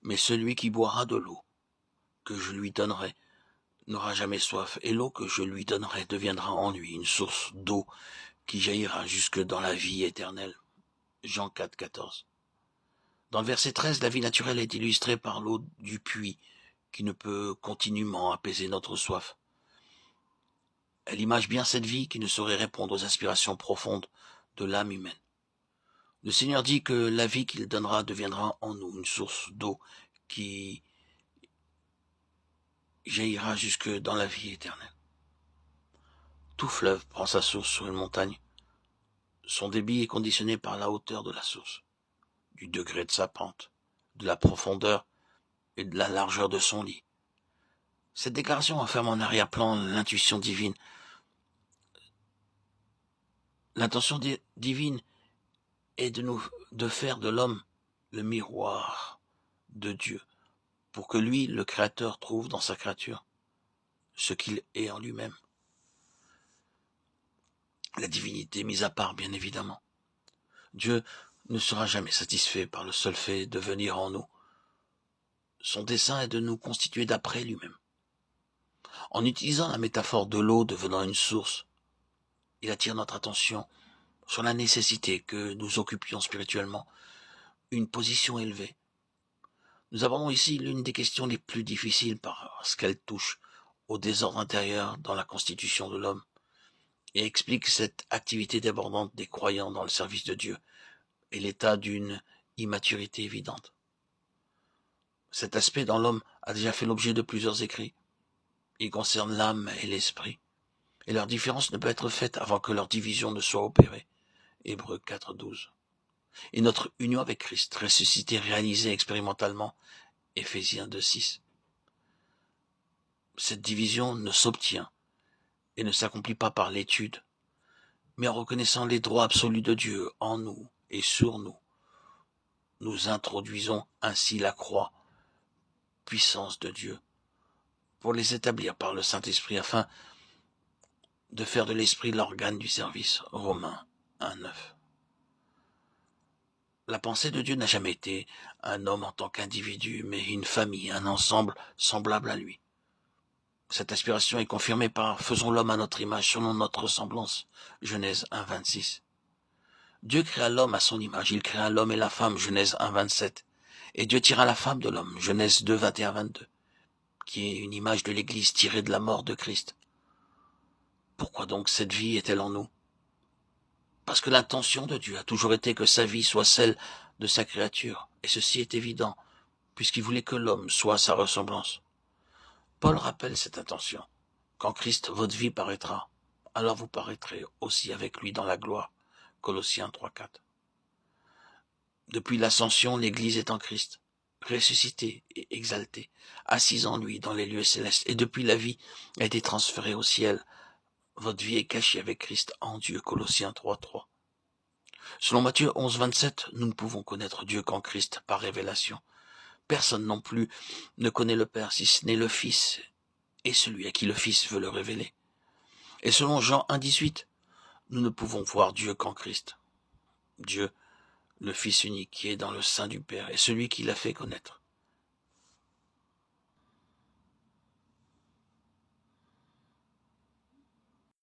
Mais celui qui boira de l'eau que je lui donnerai n'aura jamais soif, et l'eau que je lui donnerai deviendra en lui une source d'eau qui jaillira jusque dans la vie éternelle. Jean 4, 14. Dans le verset 13, la vie naturelle est illustrée par l'eau du puits qui ne peut continuellement apaiser notre soif. Elle image bien cette vie qui ne saurait répondre aux aspirations profondes de l'âme humaine. Le Seigneur dit que la vie qu'il donnera deviendra en nous une source d'eau qui jaillira jusque dans la vie éternelle. Tout fleuve prend sa source sur une montagne. Son débit est conditionné par la hauteur de la source, du degré de sa pente, de la profondeur et de la largeur de son lit. Cette déclaration enferme en arrière-plan l'intuition divine. L'intention divine est de faire de l'homme le miroir de Dieu, pour que lui, le Créateur, trouve dans sa créature ce qu'il est en lui-même. La divinité mise à part, bien évidemment. Dieu ne sera jamais satisfait par le seul fait de venir en nous. Son dessein est de nous constituer d'après lui-même. En utilisant la métaphore de l'eau devenant une source, il attire notre attention sur la nécessité que nous occupions spirituellement une position élevée. Nous abordons ici l'une des questions les plus difficiles parce qu'elle touche au désordre intérieur dans la constitution de l'homme et explique cette activité débordante des croyants dans le service de Dieu et l'état d'une immaturité évidente. Cet aspect dans l'homme a déjà fait l'objet de plusieurs écrits. Il concerne l'âme et l'esprit, et leur différence ne peut être faite avant que leur division ne soit opérée. Hébreux 4, 12. Et notre union avec Christ, ressuscité, réalisée expérimentalement, Éphésiens 2, 6. Cette division ne s'obtient et ne s'accomplit pas par l'étude, mais en reconnaissant les droits absolus de Dieu en nous et sur nous. Nous introduisons ainsi la croix, puissance de Dieu, pour les établir par le Saint-Esprit afin de faire de l'esprit l'organe du service. Romains 1, 9. La pensée de Dieu n'a jamais été un homme en tant qu'individu, mais une famille, un ensemble semblable à lui. Cette aspiration est confirmée par « Faisons l'homme à notre image, selon notre ressemblance » Genèse 1, 26. Dieu créa l'homme à son image, il créa l'homme et la femme, Genèse 1, 27. Et Dieu tira la femme de l'homme, Genèse 2, 21, 22, qui est une image de l'Église tirée de la mort de Christ. Pourquoi donc cette vie est-elle en nous? Parce que l'intention de Dieu a toujours été que sa vie soit celle de sa créature, et ceci est évident, puisqu'il voulait que l'homme soit à sa ressemblance. Paul rappelle cette intention. Quand Christ, votre vie, paraîtra, alors vous paraîtrez aussi avec lui dans la gloire. Colossiens 3, 4. Depuis l'ascension, l'Église est en Christ, ressuscitée et exaltée, assise en lui dans les lieux célestes, et depuis la vie a été transférée au ciel. Votre vie est cachée avec Christ en Dieu. Colossiens 3, 3. Selon Matthieu 11, 27, nous ne pouvons connaître Dieu qu'en Christ par révélation. Personne non plus ne connaît le Père si ce n'est le Fils et celui à qui le Fils veut le révéler. Et selon Jean 1, 18, nous ne pouvons voir Dieu qu'en Christ. Dieu, le Fils unique qui est dans le sein du Père, est celui qui l'a fait connaître.